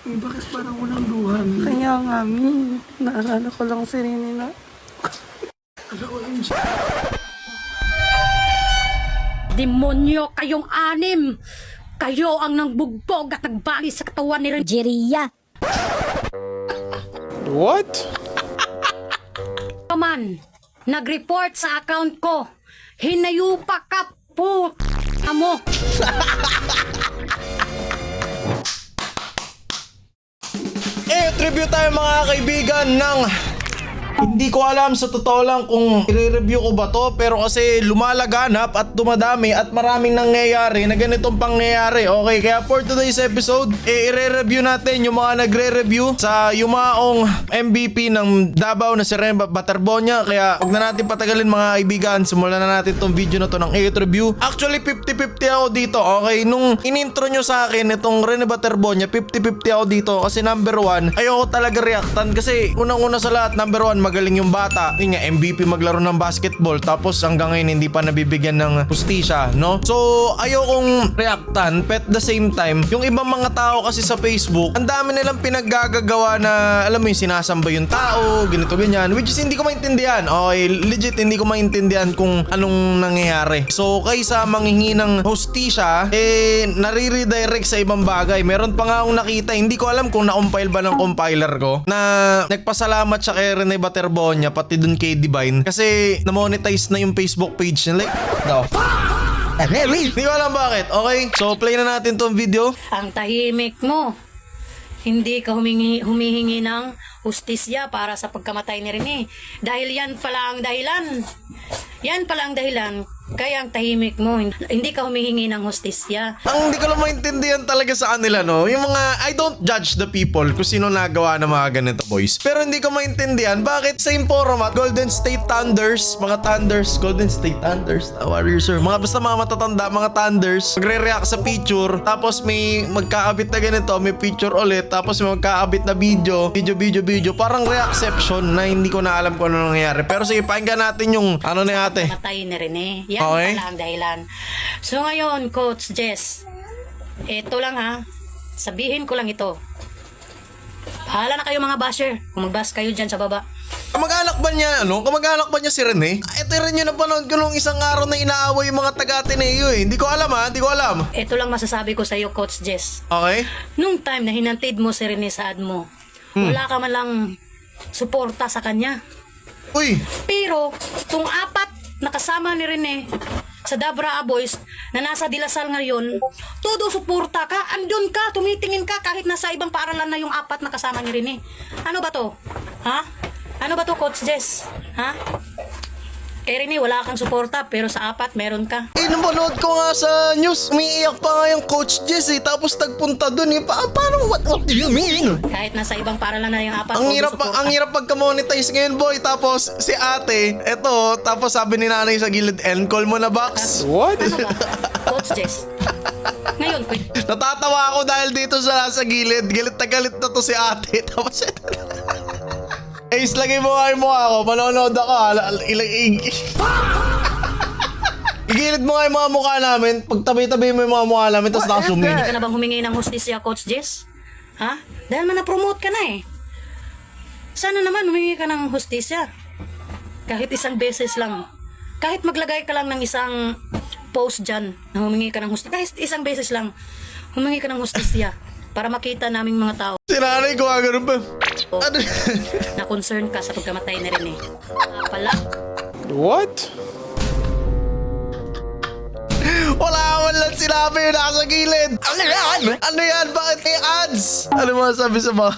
Bakit parang walang luha, Mi? Kaya nga, Mi. Naalala ko lang si Rene na. Ano, OMG? Demonyo kayong anim! Kayo ang nangbugbog at nagbali sa katawan ni Renjeria. What? Man, nag-report sa account ko. Hinayupa ka po mo. Tribute tayo mga kaibigan ng... Hindi ko alam sa totoo lang kung i-review ko ba to, pero kasi lumalaganap at dumadami at maraming nangyayari na ganitong pangyayari. Okay, kaya for today's episode, i-review natin yung mga nagre-review sa yumaong MVP ng Davao na si Rene Baterbonia. Kaya huwag na natin patagalin mga kaibigan, simulan na natin tong video na to ng review. Actually 50-50 ako dito, okay? Nung in-intro nyo sa akin itong Rene Baterbonia, 50-50 ako dito kasi number 1, ayoko talaga reactan kasi unang-una sa lahat, number 1, magaling yung bata. Yun nga, MVP maglaro ng basketball tapos hanggang ngayon hindi pa nabibigyan ng hustisya, no? So, ayokong reactan, but at the same time, yung ibang mga tao kasi sa Facebook, ang dami nilang pinaggagawa na, alam mo yung sinasamba yung tao, ganito ganyan, which is hindi ko maintindihan. Okay, legit hindi ko maintindihan kung anong nangyayari. So, kaysa manghingi ng hustisya, nare-redirect sa ibang bagay. Meron pa nga akong nakita, hindi ko alam kung na-compile ba ng compiler ko, na nagpasalamat siya kay Rene Baterbonia pati dun kay Divine kasi na-monetize na yung Facebook page niya. Like, no. Hindi ko alam bakit. Okay, so play na natin tong video. Ang tahimik mo. Hindi ka humihingi ng hustisya para sa pagkamatay ni Rene. Dahil yan pala ang dahilan. Yan pala ang dahilan. Kaya ang tahimik mo. Hindi ka humihingi ng hustisya. Ang hindi ko lang maintindihan talaga sa kanila, no? Yung mga, I don't judge the people kung sino nagawa ng mga ganito, boys. Pero hindi ko maintindihan bakit same format, Golden State Thunders, mga Thunders, Golden State Thunders, Warriors, sir. Mga basta mga matatanda, mga Thunders, magre-react sa picture, tapos may magkakabit na ganito, may picture ulit, tapos may magkakabit na video, parang reacception na hindi ko na alam kung ano nangyayari. Pero sige, pakinggan natin yung, ano na ate. Matay ni Rene. Yan Okay. pala ang dahilan. So ngayon, Coach Jess, ito lang ha, sabihin ko lang ito. Bahala na kayo mga basher, kung mag-bash kayo dyan sa baba. Kamag-anak ba niya, Kamag-anak ba niya si Rene? Ito rin yung napanood ko nung isang araw na inaaway yung mga taga-Ateneo eh. Hindi ko alam ha, hindi ko alam. Ito lang masasabi ko sa iyo, Coach Jess. Okay? Nung time na hinantid mo si Rene sa ad mo, wala ka man lang suporta sa kanya. Uy! Pero, kung apat nakasama ni Rene sa Dabra Boys na nasa Dilasal ngayon, todo suporta ka, andun ka, tumitingin ka kahit nasa ibang paaralan na yung apat na kasama ni Rene. Ano ba to? Ha? Ano ba to, Coach Jess? Ha? Kay Rene, wala kang suporta, pero sa apat, meron ka. Napanood ko nga sa news, umiiyak pa nga yung Coach Jess eh, tapos nagpunta dun eh. Paano, what do you mean? Kahit nasa ibang paaralan na yung apat, Ang hirap pagka-monetize ngayon, boy. Tapos si ate, eto, tapos sabi ni nanay sa gilid, call mo na, box. What? Ano ba? Coach Jess. Ngayon, Natatawa ako dahil dito sa gilid. Galit na galit na to si ate. Tapos Ace, lagay mo nga yung mukha ko. Manonood ako. Igilid mo nga yung mga mukha namin. Pagtabi-tabi mo yung mga mukha namin, tapos naka-zoom in. hindi ka na bang humingi ng hustisya, Coach Jess? Ha? Dahil man na-promote ka na eh. Sana naman humingi ka ng hustisya. Kahit isang beses lang. Kahit maglagay ka lang ng isang post dyan na humingi ka ng hustisya. Kahit isang beses lang, humingi ka ng hustisya para makita naming mga tao Si nanay ko ganun pa. Ano? na concern ka sa pagkamatay ni Rene. Pala, What? Wala man lang sinabi yung nasa gilid. Ano yan? Ano yan? Bakit may ads? Ano mo sabi sa mga...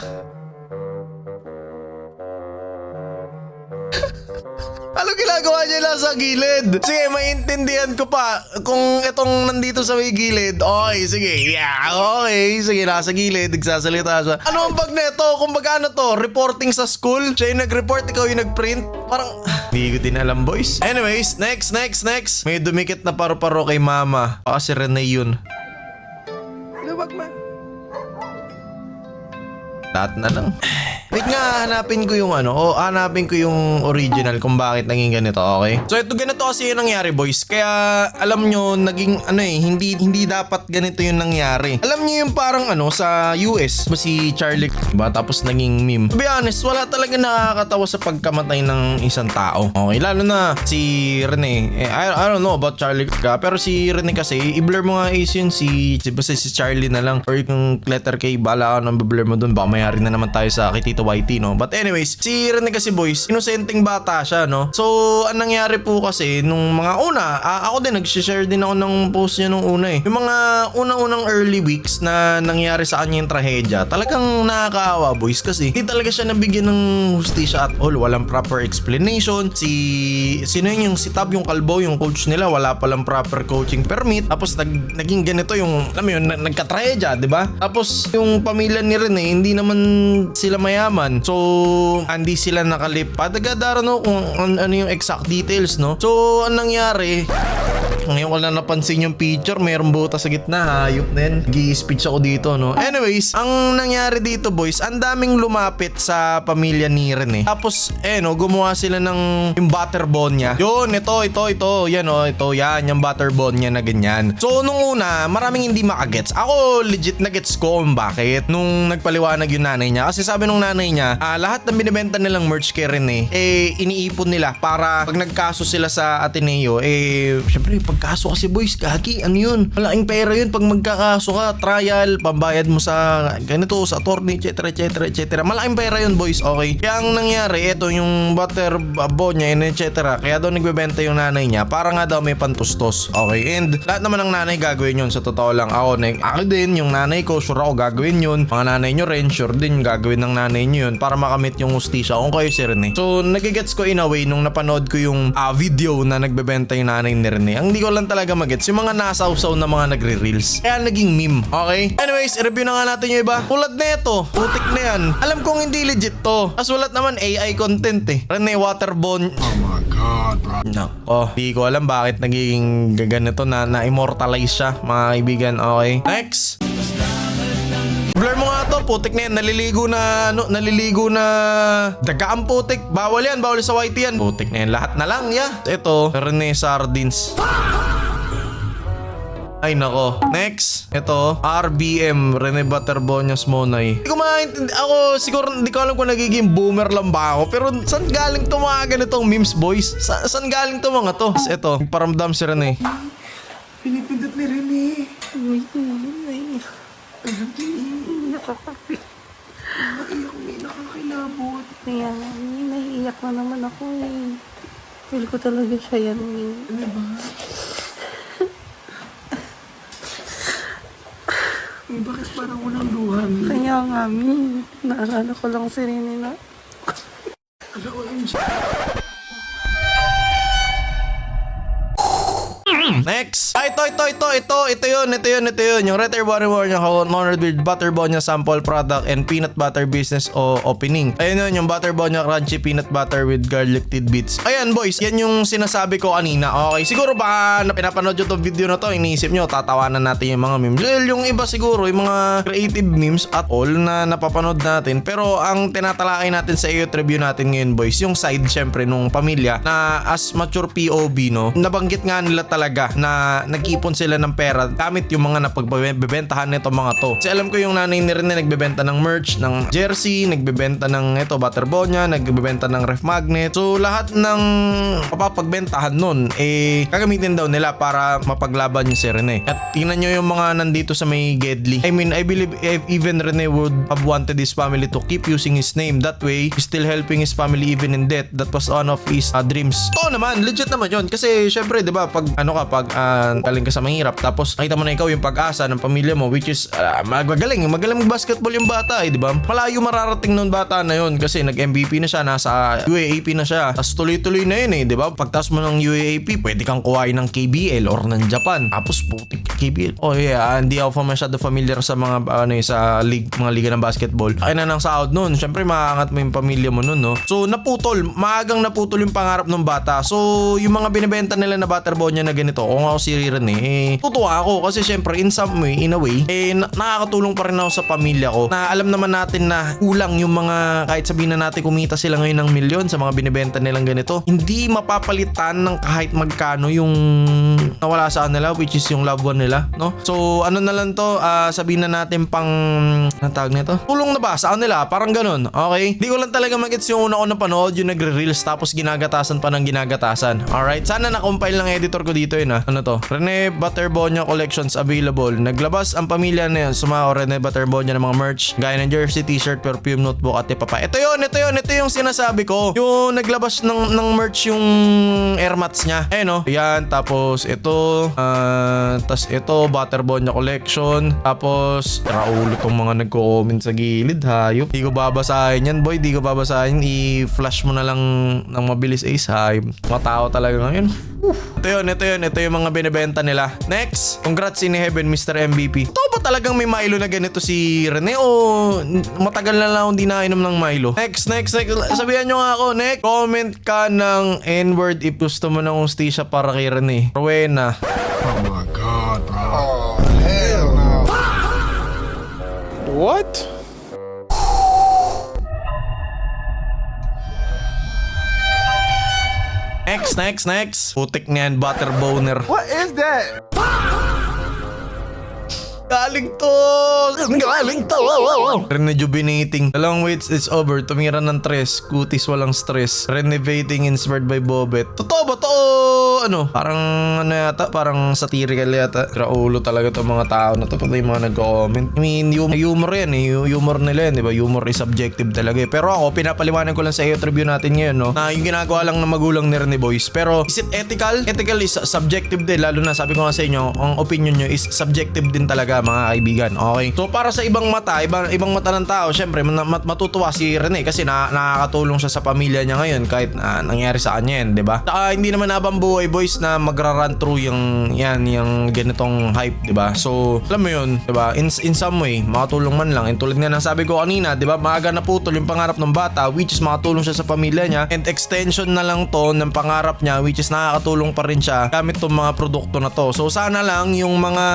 Ano ginagawa niya lang sa gilid? Sige, maintindihan ko pa kung itong nandito sa may gilid. Okay, sige. Yeah, okay. Sige, nasa gilid. Nagsasalita siya. Ano ang bag neto? Kung baga ano to? Reporting sa school? Siya yung nag-report, ikaw yung nag-print? Parang... Hindi ko din alam, boys. Anyways, next. May dumikit na paro-paro kay mama. Baka si Rene yun. Luwag man. Lahat na lang. Wait nga, hanapin ko yung hanapin ko yung original kung bakit naging ganito, okay? So ito ganito kasi yung nangyari, boys. Kaya alam nyo, naging hindi dapat ganito yung nangyari. Alam nyo yung parang sa US, ba si Charlie, diba? Tapos naging meme. To be honest, wala talaga nakakatawa sa pagkamatay ng isang tao. Okay, lalo na si Rene. I don't know about Charlie ka, pero si Rene kasi, i-blur mo nga is yun basta si Charlie na lang. Or yung letter K, bala ka nang blur mo dun. Baka mayari na naman tayo sa Tito YT, no? But anyways, si Rene kasi, boys, inosenteng bata siya, no? So, ang nangyari po kasi, nung mga una, ako din, nag-share din ako ng post niya nung una eh. Yung mga unang early weeks na nangyari sa kanya yung trahedya, talagang nakakaawa, boys, kasi hindi talaga siya nabigyan ng hustisya at all. Walang proper explanation. Sino yun, si Tab, yung kalbo, yung coach nila, wala palang proper coaching permit. Tapos naging ganito yung, alam mo yun, nagka-trahedya, di ba? Tapos yung pamilya ni Rene, hindi naman sila mayaman. So, hindi sila nakalipad. Agad no kung ano yung exact details, no? So, ang nangyari, ngayon ko lang napansin yung picture, mayroong butas sa gitna, hayop na yan. Gi-speech ako dito, no? Anyways, ang nangyari dito, boys, ang daming lumapit sa pamilya ni Rene. Tapos, gumawa sila ng yung butterbone niya. Yun, ito, yan, yan, yung butterbone niya na ganyan. So, nung una, maraming hindi makagets. Ako, legit na gets ko kung bakit. Nung nagpaliwanag yung nanay niya. Kasi sabi nung nanay niya, lahat ng binibenta nilang merch kay Rene, iniipon nila para pag nagkaso sila sa Ateneo, syempre, pagkaso kasi, boys, kaki, ano yun? Malaking pera yun pag magkakaso ka, trial, pambayad mo sa ganito, sa attorney, etc. Malaking pera yun, boys, okay? Kaya ang nangyari, ito yung butterbone niya, etc. Kaya daw nagbebenta yung nanay niya para nga daw may pantustos, okay? And lahat naman ng nanay gagawin yun, sa totoo lang. Ako din, yung nanay ko, sure ako gagawin yun. Mga nanay nyo rin, sure din gagawin ng nanay nyo yun para makamit yung hustisya kung kayo si Rene. So, nagigets ko in a way nung napanood ko yung video na nagbebenta yung nanay ni Rene. Ang di ko lang talaga magets yung mga nasawsaw na mga nagre-reels. Kaya naging meme, okay? Anyways, i-review na nga natin yung iba. Tulad na ito, putik na yan. Alam kong hindi legit to. As ulat naman AI content eh. Rene Waterbone. Oh my God, bro. Di ko alam bakit nagiging ganito na-immortalize siya, mga kaibigan. Okay, next. Blur mo nga to, putik na yan. Naliligo na dagaan, putik. Bawal yan, bawal sa YT yan. Putik na yan, lahat na lang, yeah. Ito, Rene Sardines. Ay nako. Next, ito, RBM, Rene Butterbonias Monay. Hindi ko maintindihan. Ako, siguro, hindi ko alam kung nagiging boomer lang ba ako. Pero, saan galing to mga ganitong memes, boys? Saan galing to mga to? Ito, paramdam si Rene. Pinipindot ni Rene. May nakakilabot. Kaya naiiyak na naman ako eh. Feel ko talaga siya yan eh. Ano ba? Bakit parang walang luhan? Kaya nga, naalala ko lang si Rene na. Ano, OMG? Next. Ito yun. Yung Red Air Waterborne niya, honored with Butterbone niya sample product and peanut butter business opening. Ayun yun, yung Butterbone niya crunchy peanut butter with garlic tidbits. Ayan, boys, yan yung sinasabi ko kanina. Okay, siguro baka na pinapanood yung itong video na to, iniisip nyo, tatawanan natin yung mga memes. Well, yung iba siguro, yung mga creative memes at all na napapanood natin. Pero ang tinatalakay natin sa iyo review natin ngayon, boys, yung side syempre nung pamilya na as mature POV, no, nabanggit nga nila talaga na nag-ipon sila ng pera gamit yung mga napagbebentahan nito mga to. Kasi alam ko yung nanay ni Rene nagbebenta ng merch, ng jersey, nagbebenta ng Butterbone niya, nagbebenta ng ref magnet. So lahat ng papagbentahan nun gagamitin daw nila para mapaglaban yung si Rene. At tingnan nyo yung mga nandito sa may Gedli. I mean, I believe even Rene would have wanted his family to keep using his name. That way, he's still helping his family even in debt. That was one of his dreams. Oo naman, legit naman yun. Kasi syempre, di ba, pag galing ka sa mahirap, tapos nakita mo na ikaw yung pag-asa ng pamilya mo, which is magaling basketball yung bata, di ba? Malayo mararating nun bata na yun kasi nag-MVP na siya, nasa UAAP na siya, tapos tuloy-tuloy na yun di ba? Pagtas mo ng UAAP, pwede kang kuhain ng KBL or ng Japan, tapos putik KBL. Oh yeah, hindi ako masyado familiar sa mga sa mga liga ng basketball. Kaya na ng sahod nun, syempre makaangat mo yung pamilya mo nun, no? So maagang naputol yung pangarap ng bata. So yung mga binibenta nila na Butterbone niya na ganito, kung ako si Rene, tutuwa ako kasi syempre in some way, in a way, nakakatulong pa rin ako sa pamilya ko na alam naman natin na kulang yung mga, kahit sabihin na natin kumita sila ngayon ng milyon sa mga binibenta nilang ganito, hindi mapapalitan ng kahit magkano yung nawala sa kanila, which is yung loved one nila, no? So ano na lang to, sabihin na natin pang, anong tawag nito? Tulong na ba sa kanila? Parang ganun, okay? Di ko lang talaga magets yung una ko napanood, yung nagre-reels tapos ginagatasan pa ng ginagatasan. Alright, sana na-compile ng editor ko dito yun ha. Ano to? Rene Butterbonia Collections available. Naglabas ang pamilya na yun. Sumao Rene Butterbonia ng mga merch, gaya ng jersey, t-shirt, perfume, notebook at ipapa. Ito yung sinasabi ko. Yung naglabas ng merch yung airmats niya. No? Yan, tapos ito, tas ito, Butterbonia Collection. Tapos, raulo tong mga nagko-comment sa gilid, hayop. Di ko babasahin yan, boy. Di ko babasahin. I-flash mo na lang ng mabilis, hayop. Mga tao talaga ngayon. Ito yung mga binibenta nila. Next, congrats in heaven, Mr. MVP. Ito ba talagang may Milo na ganito si Rene o matagal na lang hindi nakainom ng Milo? Next. Sabihan nyo nga ako, next. Comment ka ng N-word if gusto mo ng hostisya para kay Rene. Rowena. Oh my God, bro. Oh, hell no. What? Next. Putik niyan, butter boner. What is that? Galing to! Rejuvenating. Dalawang weights is over. Tumira ng tres. Kutis walang stress. Renovating inspired by Bobet. Totoo ba to? Ano? Parang ano yata? Parang satirical yata. Raulo talaga to mga tao na to. Pati yung mga nag-comment. I mean, humor yan eh. Humor nila yan, di ba? Humor is subjective talaga eh. Pero ako, pinapaliwanag ko lang sa EOT review natin ngayon, no? Na yung ginagawa lang ng magulang ni Rene Boys. Pero, is it ethical? Ethical is subjective din. Lalo na, sabi ko nga sa inyo, ang opinion nyo is subjective din talaga, mga kaibigan. Okay? So, para sa ibang mata, ibang mata ng tao, syempre, matutuwa si Rene kasi nakakatulong siya sa pamilya niya ngayon kahit nangyari sa kanya yan, di ba? Saka, hindi naman habang buhay, boys, na magra-run through yung ganitong hype, di ba? So, alam mo yun, di ba? In some way, makatulong man lang. And tulad nga ng sabi ko kanina, di ba? Maaga na putol yung pangarap ng bata, which is makatulong siya sa pamilya niya. And extension na lang to ng pangarap niya, which is nakakatulong pa rin siya gamit tong mga produkto na to. So, sana lang yung mga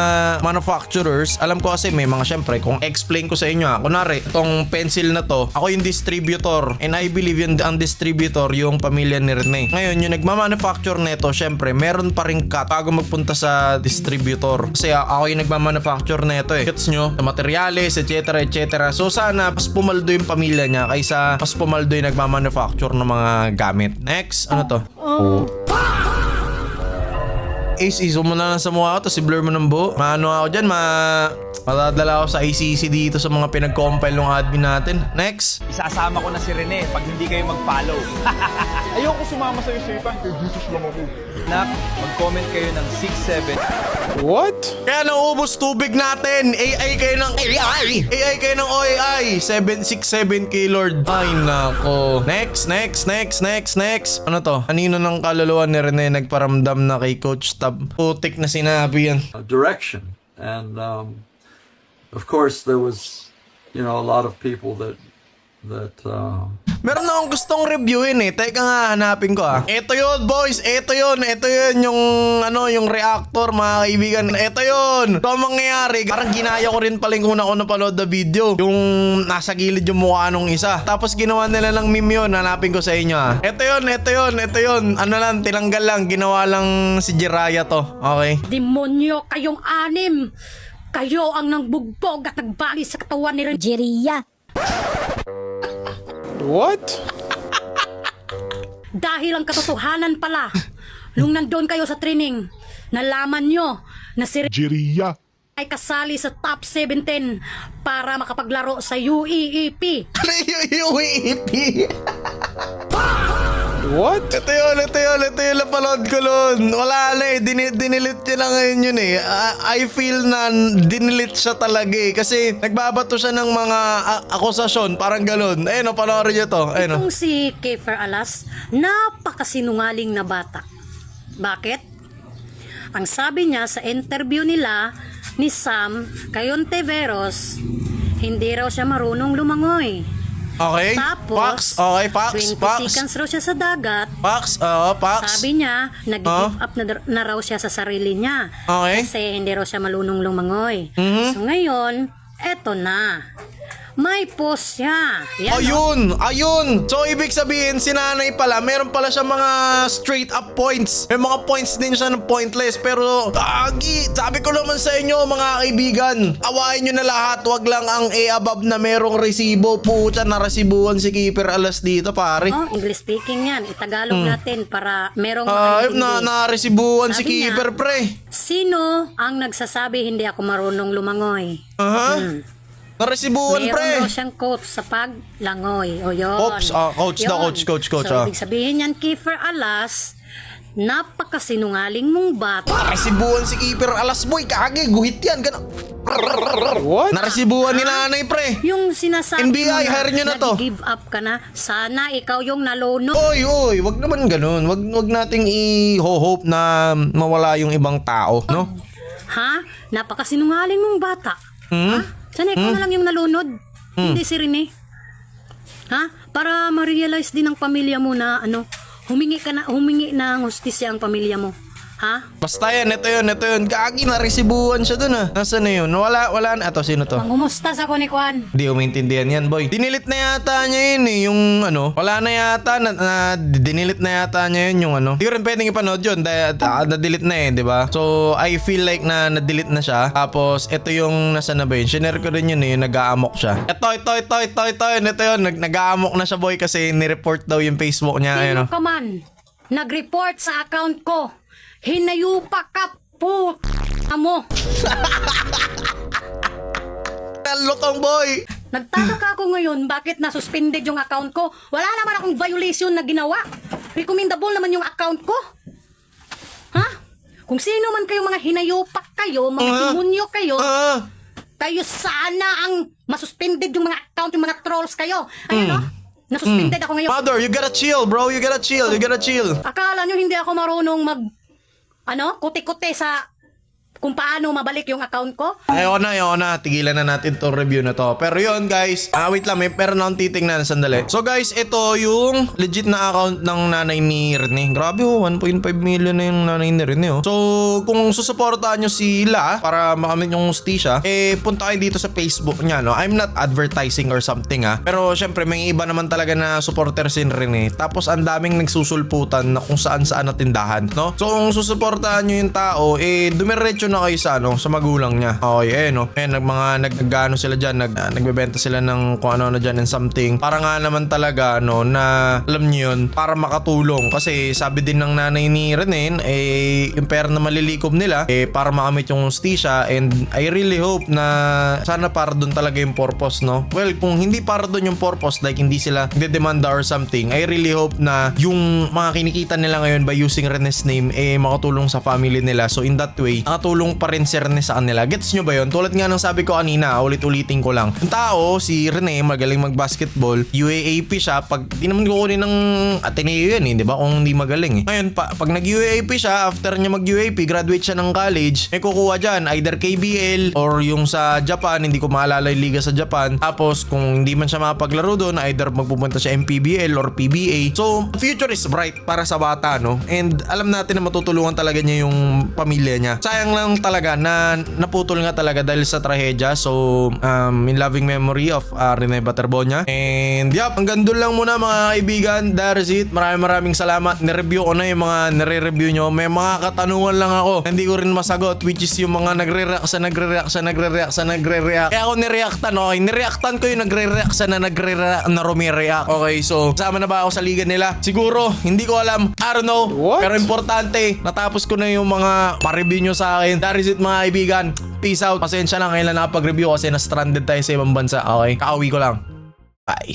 manufacturers, alam ko kasi may mga, syempre, kung explain ko sa inyo kunwari, itong pencil na to, ako yung distributor, and I believe yun ang distributor yung pamilya ni Rene. Ngayon, yung nagmamanufacture nito, syempre, meron pa rin cut bago magpunta sa distributor. Kasi ako yung nagmamanufacture nito eh. Gets nyo? Sa materials, etc. So, sana mas pumaldo yung pamilya niya kaysa mas pumaldo yung nagmamanufacture ng mga gamit. Next, ano to? Ace, iso mo na lang sa mukha ko, tapos i-blur mo ng buo. Maano ako dyan, matadala ako sa ICC dito sa mga pinag-compile ng admin natin. Next. Isasama ko na si Rene pag hindi kayo mag-follow. Ayoko sumama sa'yo, Sirpa. Kay Jesus lang ako. Nak, mag-comment kayo ng 6-7. What? Kaya naubos tubig natin. AI kayo ng OAI. 767 Lord. Ay nako. Next. Ano to? Kanino ng kaluluwa ni Rene nagparamdam na kay Coach Tab? Putik na sinabi yan. Direction. And of course there was, a lot of people that Meron na akong gustong reviewin eh. Teka nga, hanapin ko Ito yun, boys. Ito yun yung reactor, mga kaibigan. Ito yun. Ito ang mangyayari. Parang ginaya ko rin pala yung una ko napanood na video. Yung nasa gilid yung mukha nung isa. Tapos ginawa nila lang meme yun. Hanapin ko sa inyo Ito yun. Ano lang, tinanggal lang. Ginawa lang si Jiraya to. Okay? Demonyo kayong anim! Kayo ang nangbugbog at nagbali sa katawan ni Renjeria. What? Dahil ang katotohanan pala, nung nandun kayo sa training, nalaman nyo na si Jiria. ay kasali sa top 17 para makapaglaro sa UEEP. Ano yung UEP? What? Ito yun napanood ko nun. Wala na eh, dinilit niya na ngayon yun eh. I feel na dinilit siya talaga eh. Kasi nagbabato siya ng mga akusasyon, parang galon. Ayun, panoorin niyo to. Ayun. Itong si Kiefer Alas, napakasinungaling na bata. Bakit? Ang sabi niya sa interview nila ni Sam Cayonteveros, hindi raw siya marunong lumangoy. Okay. Tapos, Fox. Okay, Fox. 20 Fox. seconds raw siya sa dagat. Fox. Oo, Fox. Sabi niya, nag-give up na raw siya sa sarili niya. Okay. Kasi hindi raw siya malunong lumangoy. Mhm. So ngayon, eto na. May post siya. Yan, Ayun. So, ibig sabihin, si nanay pala, meron pala siya mga straight up points. May mga points din siya ng pointless. Pero, sabi ko naman sa inyo, mga kaibigan, awayin nyo na lahat. Wag lang ang above na merong resibo. Pucha, naresibuhan si Keeper Alas dito, pare. Oh, English speaking yan. Itagalog natin para merong Ay, makaintindi. naresibuhan si Sabi niya, Keeper, pre. Sino ang nagsasabi hindi ako marunong lumangoy? Aha. Naresibuhan, Meron pre. daw siyang coach sa paglangoy. O yun. Oops, coach daw, Yun. coach. So, ah. ibig sabihin yan, Kiefer Alas, napakasinungaling mong bata. Naresibuhan si Keeper Alas, boy. Kage, guhit yan. What? Naresibuhan ni nanay, pre. Yung sinasabi NBI, mo hire nyo na to. nag-give up ka na, sana ikaw yung nalunod. Oy, wag naman ganun. Wag nating i-hope na mawala yung ibang tao, no? Ha? Napakasinungaling mong bata. Hmm? Ha? Sana ikaw na lang yung nalunod. Hindi si Rene. Ha? Para ma-realize din ng pamilya mo na humingi ng hustisya ang pamilya mo. Ha? Basta yan, ito yun. Kagi, naresibuhan siya dun, ah. Nasaan na yun? Wala na. Ato, sino to? Mangumustas ako ni Kwan. Di umintindihan yan, boy. Dinilit na yata niya yun, yung wala na yata, dinilit na yata niya yun, yung Di ko rin pwedeng ipanood yun, dahil na-delete na di ba? So, I feel like na-delete na siya. Tapos, ito yung, nasa na ba yun? Shinare ko rin yun, yung nag-aamok siya. Ito yun. Nag-aamok na siya, boy, kasi nireport daw yung Facebook niya, Sino ka man? Nag-report sa account ko. Hinayupa ka po mo. Lutong, boy. Nagtataka ako ngayon bakit na-suspended yung account ko. Wala naman akong violation na ginawa. Recommendable naman yung account ko. Ha? Kung sino man kayo mga hinayupak kayo, mga demonyo kayo, kayo sana ang masuspended yung mga account, yung mga trolls kayo. Ayun nasuspended ako ngayon. Mother, you gotta chill, bro. You gotta chill. Akala nyo hindi ako marunong kuti-kuti sa kung paano mabalik yung account ko? Ayoko na. Tigilan na natin tong review na to. Pero yun, guys. Wait lang. May pera na akong titingnan. Sandali. So, guys, ito yung legit na account ng nanay ni Rene. Grabe, 1.5 million na yung nanay ni Rene, So, kung susuportahan nyo sila para makamit yung hustisya, punta kayo dito sa Facebook niya, no? I'm not advertising or something, Pero, syempre, may iba naman talaga na supporter si Rene. Tapos, ang daming nagsusulputan na kung saan-saan na tindahan, no? So, kung susuportahan nyo yung tao, dumiretso na kayo sa magulang niya. Okay, nagano sila dyan, nagbebenta sila ng kung ano na dyan and something. Para nga naman talaga, na alam niyo yun, para makatulong. Kasi sabi din ng nanay ni Rene, yung pera na malilikom nila, para makamit yung hustisya, and I really hope na sana para doon talaga yung purpose, no? Well, kung hindi para doon yung purpose, like hindi sila nagdedemanda or something, I really hope na yung mga kinikita nila ngayon by using Rene's name, makatulong sa family nila. So in that way, nakatulong pa rin si Rene sa kanila. Gets nyo ba yun? Tulad nga ng sabi ko kanina, ulit-ulitin ko lang. Yung tao, si Rene, magaling mag-basketball, UAAP siya, pag di naman kukunin ng Ateneo yan, di ba? Kung hindi magaling, Ngayon, pag nag-UAAP siya, after niya mag-UAAP, graduate siya ng college, may kukuha dyan, either KBL or yung sa Japan, hindi ko maalala yung liga sa Japan. Tapos, kung hindi man siya makapaglaro doon, either magpupunta siya MPBL or PBA. So, future is bright para sa bata, no? And alam natin na matutulungan talaga niya yung pamilya niya. Sayang lang talaga na naputol nga talaga dahil sa trahedya. So, in loving memory of Rene Baterbonia. And yep, hanggang doon lang muna mga kaibigan. That is it. Maraming salamat. Nireview ko na yung mga nire-review nyo. May mga katanungan lang ako. Hindi ko rin masagot, which is yung mga nagre-react sa nagre-react. Kaya ako nireactan, okay? Nireactan ko yung nagre-react sa na rumireact. Okay, so kasama na ba ako sa liga nila? Siguro, hindi ko alam. I don't know. What? Pero importante, natapos ko na yung mga pa-review nyo sa akin. That is it mga kaibigan. Peace out. Pasensya lang, ngayon lang nakapag-review kasi na-stranded tayo sa ibang bansa. Okay, kakauwi ko lang. Bye.